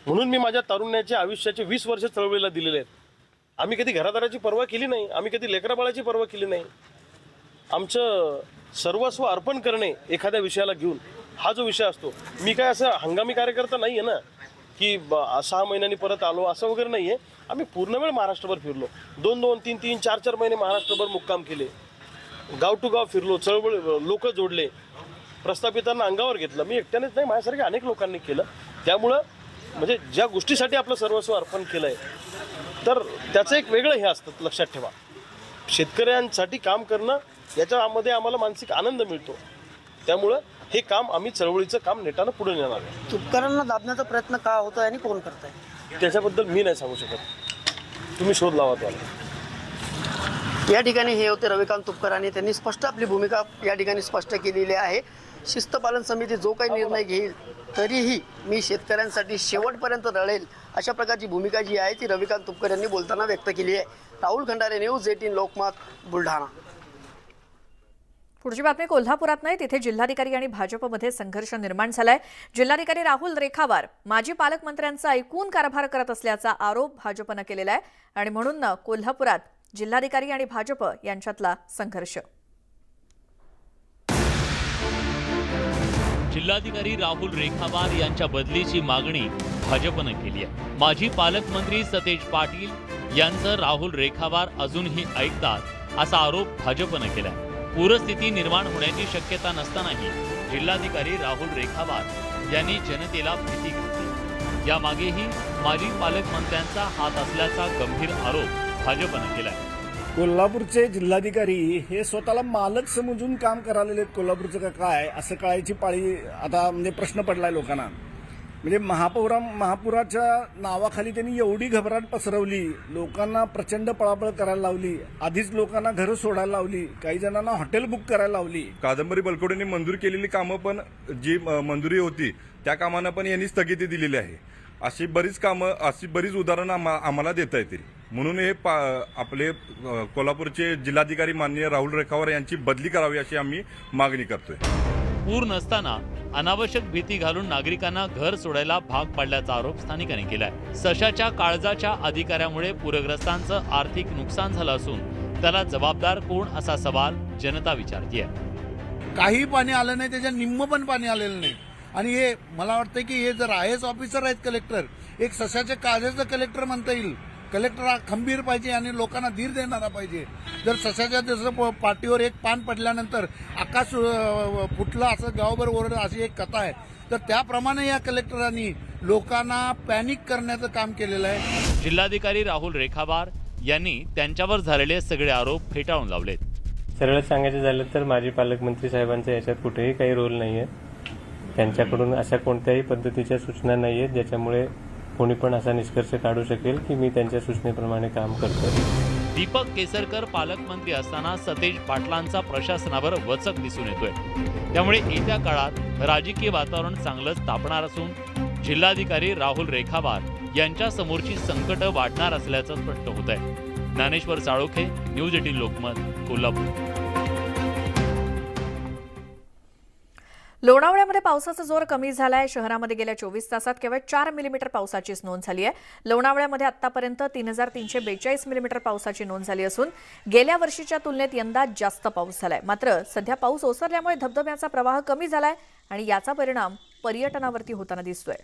म्हणून मी माझ्या तारुण्याच्या आयुष्याचे 20 वर्ष चळवळीला दिलेले आहेत. आम्ही कधी घरादाराची पर्वा केली नाही, आम्ही कधी लेकराबाळाची पर्वा केली नाही. आमचं सर्वस्व अर्पण करणे एखाद्या विषयाला घेऊन हा जो विषय असतो. मी काय असं हंगामी कार्यकर्ता नाही आहे ना की 6 महिन्यांनी परत आलो असं वगैरे नाही आहे. आम्ही पूर्ण वेळ महाराष्ट्रभर फिरलो. 2-2, 3-3, 4-4 महिने महाराष्ट्रभर मुक्काम केले. गाव टू गाव फिरलो, चळवळ लोक जोडले, प्रस्थापितांना अंगावर घेतलं. मी एकट्यानेच नाही, माझ्यासारख्या अनेक लोकांनी केलं. त्यामुळं म्हणजे ज्या गोष्टीसाठी आपलं सर्वस्व अर्पण केलं आहे तर त्याचं एक वेगळं हे असतं, लक्षात ठेवा. शेतकऱ्यांसाठी काम करणं याच्यामध्ये आम्हाला मानसिक आनंद मिळतो. त्यामुळं हे काम आम्ही चळवळीचं काम नेटानं पुढे नेणार आहे. तुपकरांना दाबण्याचा प्रयत्न का होतोय आणि कोण करताय? त्याच्याबद्दल मी नाही सांगू शकत, तुम्ही शोध लावा त्याला. या ठिकाणी हे होते रविकांत तुपकर आणि त्यांनी स्पष्ट आपली भूमिका या ठिकाणी स्पष्ट केलेली आहे. शिस्तपालन समिती जो काही निर्णय घेईल तरीही मी शेतकऱ्यांसाठी शेवटपर्यंत लढेल, अशा प्रकारची भूमिका जी आहे ती रविकांत तुपकर यांनी बोलताना व्यक्त केली आहे. राहुल खंडारे, न्यूज 18 लोकमत, बुलढाणा. पुढची बातमी कोल्हापुरात नाही, तिथे जिल्हाधिकारी आणि भाजपमध्ये संघर्ष निर्माण झालाय. जिल्हाधिकारी राहुल रेखावार माजी पालकमंत्र्यांचा ऐकून कारभार करत असल्याचा आरोप भाजपनं केलेला आहे आणि म्हणून कोल्हापुरात जिल्हाधिकारी आणि भाजप यांच्यातला संघर्ष. जिल्हाधिकारी राहुल रेखावार यांच्या बदलीची मागणी भाजपनं केली आहे. माजी पालकमंत्री सतेज पाटील यांचं राहुल रेखावार अजूनही ऐकतात असा आरोप भाजपनं केला. पूरस्थिती निर्माण होण्याची शक्यता नसतानाही जिल्हाधिकारी राहुल रेखावार यांनी जनतेला भीती घातली. यामागेही माजी पालकमंत्र्यांचा हात असल्याचा गंभीर आरोप भाजपनं केलाय. कोल्हापूरचे जिल्हाधिकारी हे स्वतःला मालक समजून काम करायला आहेत. कोल्हापूरचं का काय असं कळायची पाळी आता म्हणजे प्रश्न पडलाय लोकांना. म्हणजे महापुराच्या नावाखाली त्यांनी एवढी घबराट पसरवली, लोकांना प्रचंड पळापळ करायला लावली, आधीच लोकांना घरं सोडायला लावली, काही जणांना हॉटेल बुक करायला लावली. कादंबरी बलकवडेंनी मंजूर केलेली कामं पण जी मंजुरी होती त्या कामांना पण यांनी स्थगिती दिलेली आहे. अशी बरीच उदाहरणं आम्हाला देता येतील. म्हणून हे आपले कोल्हापूरचे जिल्हाधिकारी माननीय राहुल रेखावार यांची बदली करावी अशी आम्ही मागणी करतोय. पूर नसताना अनावश्यक भीती घालून नागरिकांना घर सोडायला भाग पाडल्याचा आरोप स्थानिकांनी केलाय. सशाच्या काळजाच्या अधिकाऱ्यामुळे पूरग्रस्तांचं आर्थिक नुकसान झालं असून त्याला जबाबदार कोण असा सवाल जनता विचारतीये. काही पाणी आलं नाही, त्याच्या निम्म पण पाणी आलेलं नाही. आणि हे मला वाटतं की हे जर IAS ऑफिसर आहेत कलेक्टर, एक सशाच्या काळजाचं कलेक्टर म्हणता येईल. कलेक्टर हा खंबीर पाहिजे आणि लोकांना धीर देणारा पाहिजे. जर सशाच्या जसं पाठीवर एक पान पडल्यानंतर आकाश फुटलं असं गावभर ओरडं अशी एक कथा आहे, तर त्याप्रमाणे या कलेक्टरांनी लोकांना पॅनिक करण्याचं काम केलेलं आहे. जिल्हाधिकारी राहुल रेखावार यांनी त्यांच्यावर झालेले सगळे आरोप फेटाळून लावलेत. सरळ सांगायचं झालं तर माजी पालकमंत्री साहेबांचा याच्यात कुठेही काही रोल नाही आहे. त्यांच्याकडून अशा कोणत्याही पद्धतीच्या सूचना नाही आहेत ज्याच्यामुळे कोणी पण असा निष्कर्ष काढू शकेल की मी त्यांच्या सूचनेप्रमाणे काम करतो. दीपक केसरकर पालकमंत्री असताना सतेज पाटलांचा प्रशासनावर वचक दिसून येतोय. त्यामुळे येत्या काळात राजकीय वातावरण चांगलंच तापणार असून जिल्हाधिकारी राहुल रेखावार यांच्या समोरची संकटं वाढणार असल्याचं स्पष्ट होत आहे. ज्ञानेश्वर साळोखे, न्यूज 18 लोकमत, कोल्हापूर. लोणावळ्यामध्ये पावसाचा जोर कमी झालाय. शहरामध्ये गेल्या 24 तासात केवळ 4 मिलीमीटर पावसाचीच नोंद झाली आहे. लोणावळ्यामध्ये आतापर्यंत 3,342 मिलीमीटर पावसाची नोंद झाली असून गेल्या वर्षीच्या तुलनेत यंदा जास्त पाऊस झालाय. मात्र सध्या पाऊस ओसरल्यामुळे धबधब्याचा प्रवाह कमी झालाय आणि याचा परिणाम पर्यटनावरती होताना दिसतोय.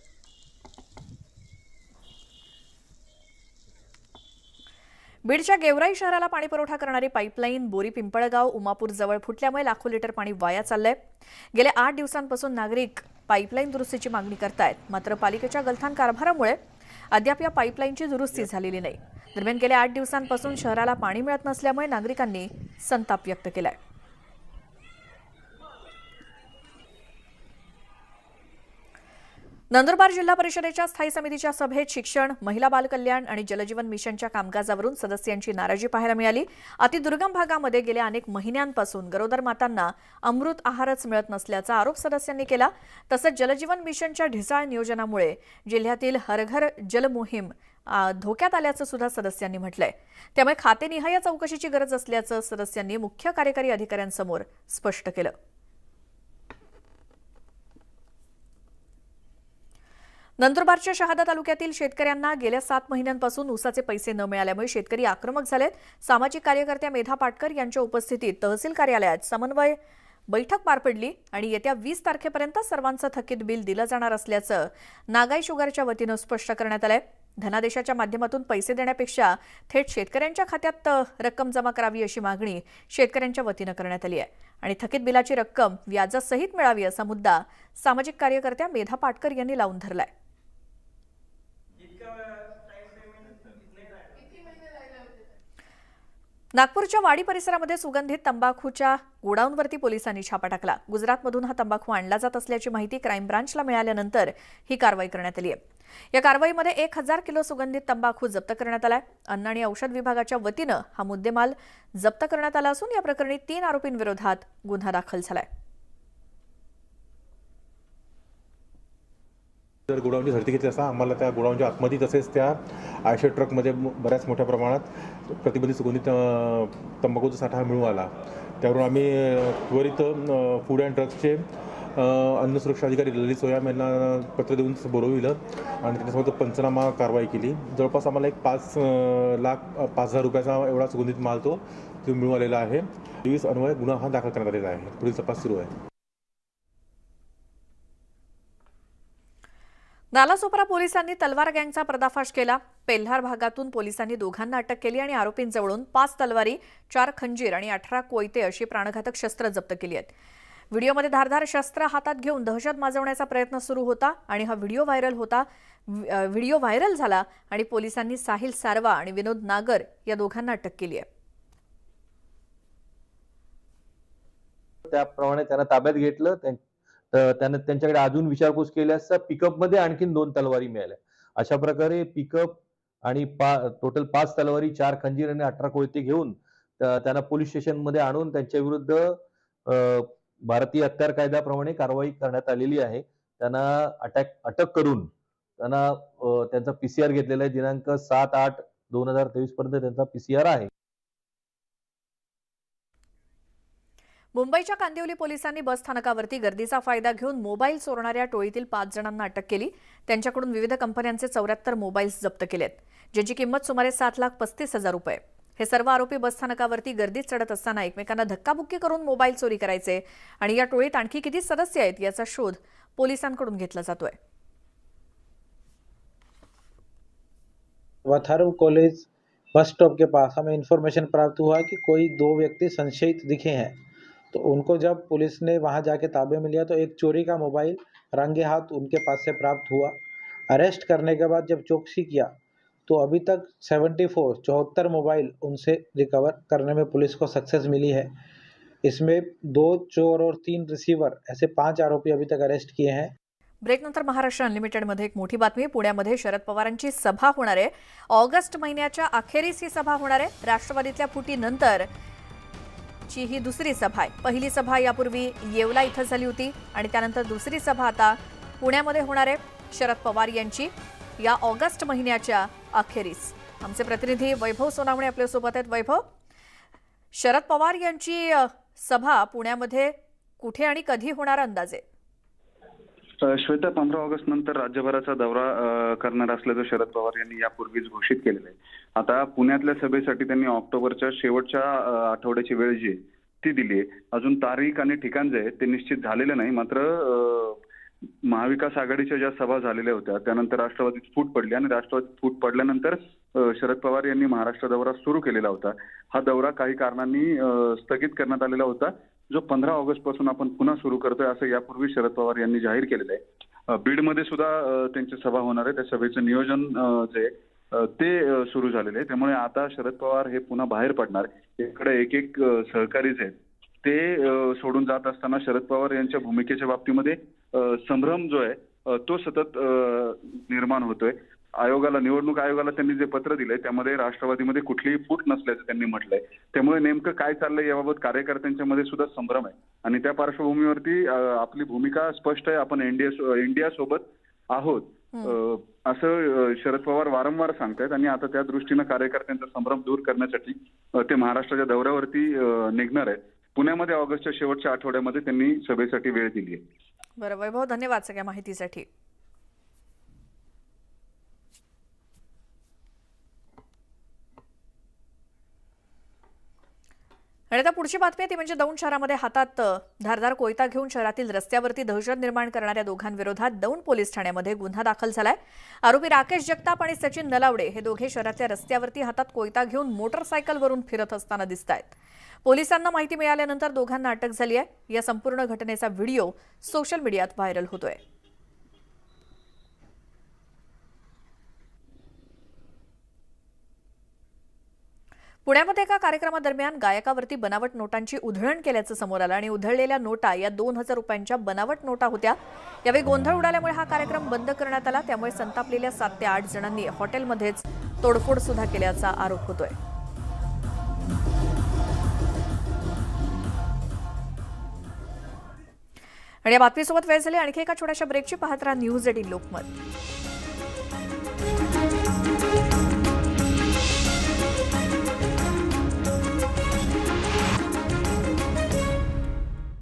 बीडच्या गेवराई शहराला पाणीपुरवठा करणारी पाईपलाईन बोरी पिंपळगाव उमापूर जवळ फुटल्यामुळे लाखो लिटर पाणी वाया चाललंय. गेल्या 8 दिवसांपासून नागरिक पाईपलाईन दुरुस्तीची मागणी करतायत. मात्र पालिकेच्या गलथान कारभारामुळे अद्याप या पाईपलाईनची दुरुस्ती झालेली नाही. दरम्यान गेल्या 8 दिवसांपासून शहराला पाणी मिळत नसल्यामुळे नागरिकांनी संताप व्यक्त केलाय. नंदुरबार जिल्हा परिषदेच्या स्थायी समितीच्या सभेत शिक्षण, महिला बालकल्याण आणि जलजीवन मिशनच्या कामकाजावरून सदस्यांची नाराजी पाहायला मिळाली. अतिदुर्गम भागामध्ये गेल्या अनेक महिन्यांपासून गरोदर मातांना अमृत आहारच मिळत नसल्याचा आरोप सदस्यांनी केला. तसंच जलजीवन मिशनच्या ढिसाळ नियोजनामुळे जिल्ह्यातील हर घर जल मोहीम धोक्यात आल्याचं सुद्धा सदस्यांनी म्हटलंय. त्यामुळे खातेनिहाय चौकशीची गरज असल्याचं सदस्यांनी मुख्य कार्यकारी अधिकाऱ्यांसमोर स्पष्ट केलं. नंदुरबारच्या शहादा तालुक्यातील शेतकऱ्यांना गेल्या 7 महिन्यांपासून ऊसाचे पैसे न मिळाल्यामुळे शेतकरी आक्रमक झालेत. सामाजिक कार्यकर्त्या मेधा पाटकर यांच्या उपस्थितीत तहसील कार्यालयात समन्वय बैठक पार पडली आणि येत्या 20 तारखेपर्यंत सर्वांचं थकीत बिल दिलं जाणार असल्याचं नागाई शुगरच्या वतीनं स्पष्ट करण्यात आलंय. धनादेशाच्या माध्यमातून पैसे देण्यापेक्षा थेट शेतकऱ्यांच्या खात्यात रक्कम जमा करावी अशी मागणी शेतकऱ्यांच्या वतीनं करण्यात आली आहे आणि थकीत बिलाची रक्कम व्याजासहित मिळावी असा मुद्दा सामाजिक कार्यकर्त्या मेधा पाटकर यांनी लावून धरलाय. नागपूरच्या वाडी परिसरामध्ये सुगंधित तंबाखूच्या गोडाऊनवरती पोलिसांनी छापा टाकला. गुजरातमधून हा तंबाखू आणला जात असल्याची माहिती क्राईम ब्रांचला मिळाल्यानंतर ही कारवाई करण्यात आली आहे. या कारवाईमध्ये 1000 किलो सुगंधित तंबाखू जप्त करण्यात आलाय. अन्न आणि औषध विभागाच्या वतीनं हा मुद्देमाल जप्त करण्यात आला असून या प्रकरणी 3 आरोपींविरोधात गुन्हा दाखल झालाय. जर गोडाऊनची झडती घेतली असता आम्हाला त्या गोडाऊनच्या आतमध्ये तसेच त्या आयशर ट्रकमध्ये बऱ्याच मोठ्या प्रमाणात प्रतिबंधित सुगंधित तंबाखूचा साठा मिळून आला. त्यावरून आम्ही त्वरित फूड अँड ड्रग्सचे अन्न सुरक्षा अधिकारी ललित सोयाम यांना पत्र देऊन बोलविलं आणि त्याच्यासोबत पंचनामा कारवाई केली. जवळपास आम्हाला एक 5,05,000 रुपयाचा एवढा सुगंधित माल तो मिळून आलेला आहे. 20 अन्वये गुन्हा हा दाखल करण्यात आलेला आहे. पुढील तपास सुरू आहे. नालासोपारा पोलिसांनी तलवार गँगचा पर्दाफाश केला. पेल्हार भागातून पोलिसांनी दोघांना अटक केली आणि आरोपींजवळून 5 तलवारी, 4 खंजीर आणि 18 कोयते अशी प्राणघातक शस्त्र जप्त केली आहेत. व्हिडिओमध्ये धारधार शस्त्र हातात घेऊन दहशत माजवण्याचा प्रयत्न सुरू होता आणि हा व्हिडिओ व्हायरल झाला आणि पोलिसांनी साहिल सारवा आणि विनोद नागर या दोघांना अटक केली आहे. त्याप्रमाणे त्यांना ताब्यात घेतलं. त्यानं त्यांच्याकडे अजून विचारपूस केली असता पिकअपमध्ये आणखीन 2 तलवारी मिळाल्या. अशा प्रकारे पिकअप आणि टोटल 5 तलवारी, 4 खंजीर आणि 18 कोयते घेऊन त्यांना पोलीस स्टेशनमध्ये आणून त्यांच्या विरुद्ध भारतीय हत्यार कायद्याप्रमाणे कारवाई करण्यात आलेली आहे. त्यांना अटक करून त्यांचा PCR घेतलेला आहे. दिनांक 7/8/2023 पर्यंत त्यांचा PCR आहे. मुंबईच्या कांदिवली पोलिसांनी बस स्थानकावरती गर्दीचा फायदा घेऊन मोबाईल चोरणाऱ्या टोळीतील 5 जणांना अटक केली. त्यांच्याकडून विविध कंपन्यांचे 74 मोबाईल्स जप्त केलेत, ज्यांची किंमत सुमारे 7,35,000 रुपये. हे सर्व आरोपी बस स्थानकावरती गर्दीत चढत असताना एकमेकांना धक्काबुक्की करून मोबाईल चोरी करायचे आणि या टोळीत आणखी किती सदस्य आहेत याचा शोध पोलिसांकडून घेतला जातोय. वथारू कॉलेज बस स्टॉप के पास हमें इन्फॉर्मेशन प्राप्त हुआ कि कोई 2 व्यक्ति संशयित दिखे हैं, तो उनको जब पुलिस ने वहां जाके ताबे में लिया तो एक चोरी का मोबाइल रंगे हाथ उनके पास से प्राप्त हुआ. अरेस्ट करने के बाद जब चौकसी किया तो अभी तक 74 मोबाइल उनसे रिकवर करने में पुलिस को सक्सेस मिली है. इसमें 2 चोर और 3 रिसीवर ऐसे 5 आरोपी अभी तक अरेस्ट किए हैं. ब्रेकनंतर महाराष्ट्र अनलिमिटेडमध्ये एक मोठी बातमी. पुण्यामध्ये शरद पवारांची सभा होणार आहे. ऑगस्ट महिन्याच्या अखेरीस ही सभा होणार आहे. राष्ट्रवादीतल्या फुटीनंतर ची ही दुसरी सभा आहे. पहिली सभा यापूर्वी येवला इथं झाली होती आणि त्यानंतर दुसरी सभा आता पुण्यामध्ये होणार आहे शरद पवार यांची या ऑगस्ट महिन्याच्या अखेरीस. आमचे प्रतिनिधी वैभव सोनावणे आपल्यासोबत आहेत. वैभव, शरद पवार यांची सभा पुण्यामध्ये कुठे आणि कधी होणार अंदाजे? श्वेता, 15 ऑगस्ट नंतर राज्यभराचा दौरा करणार असल्याचं शरद पवार यांनी यापूर्वीच घोषित केलेलं आहे. आता पुण्यातल्या सभेसाठी त्यांनी ऑक्टोबरच्या शेवटच्या आठवड्याची वेळ जी आहे ती दिली आहे. अजून तारीख आणि ठिकाण जे आहे ते निश्चित झालेलं नाही. मात्र महाविकास आघाडीच्या ज्या सभा झालेल्या होत्या त्यानंतर राष्ट्रवादीत फूट पडली आणि राष्ट्रवादीत फूट पडल्यानंतर शरद पवार यांनी महाराष्ट्र दौरा सुरू केलेला होता. हा दौरा काही कारणांनी स्थगित करण्यात आलेला होता, जो 15 ऑगस्ट पासून आपण पुन्हा सुरू करतोय असं यापूर्वी शरद पवार यांनी जाहीर केलेलं आहे. बीडमध्ये सुद्धा त्यांची सभा होणार आहे. त्या सभेचं नियोजन जे ते सुरू झालेलं आहे. त्यामुळे आता शरद पवार हे पुन्हा बाहेर पडणार. इकडे एक सहकारी जे आहेत ते सोडून जात असताना शरद पवार यांच्या भूमिकेच्या बाबतीमध्ये संभ्रम जो आहे तो सतत निर्माण होतोय. निवडणूक आयोगाला त्यांनी जे पत्र दिलंय त्यामध्ये राष्ट्रवादीमध्ये कुठलीही फूट नसल्याचं त्यांनी म्हटलंय. त्यामुळे नेमकं काय चाललंय याबाबत कार्यकर्त्यांच्या मध्ये सुद्धा संभ्रम आहे आणि त्या पार्श्वभूमीवरती आपली भूमिका स्पष्ट आहे. आपण इंडिया सोबत आहोत असं शरद पवार वारंवार सांगतायत आणि आता त्या दृष्टीनं कार्यकर्त्यांचा संभ्रम दूर करण्यासाठी ते महाराष्ट्राच्या दौऱ्यावरती निघणार आहेत. पुण्यामध्ये ऑगस्टच्या शेवटच्या आठवड्यामध्ये त्यांनी सभेसाठी वेळ दिली आहे. बरं वैभव, धन्यवाद सगळ्या माहितीसाठी. आणि आता पुढची बातमी ती म्हणजे दौंड शहरामध्ये हातात धारदार कोयता घेऊन शहरातील रस्त्यावरती दहशत निर्माण करणाऱ्या दोघांविरोधात दौंड पोलीस ठाण्यामध्ये गुन्हा दाखल झालाय. आरोपी राकेश जगताप आणि सचिन नलावडे हे दोघे शहरातल्या रस्त्यावरती हातात कोयता घेऊन मोटरसायकलवरून फिरत असताना दिसतायत. पोलिसांना माहिती मिळाल्यानंतर दोघांना अटक झाली आहे. या संपूर्ण घटनेचा व्हिडिओ सोशल मीडियात व्हायरल होतोय. पुण्यामध्ये एका कार्यक्रमादरम्यान गायकावरती बनावट नोटांची उधळण केल्याचं समोर आलं आणि उधळलेल्या नोटा या 2,000 रुपयांच्या बनावट नोटा होत्या. यावेळी गोंधळ उडाल्यामुळे हा कार्यक्रम बंद करण्यात आला. त्यामुळे संतापलेल्या 7 ते 8 जणांनी हॉटेलमध्येच तोडफोड सुद्धा केल्याचा आरोप होतोय. आणि या बातमीसोबत वेळ झाली आणखी एका छोट्याशा ब्रेकची. पाहत राहा न्यूज 18 लोकमत.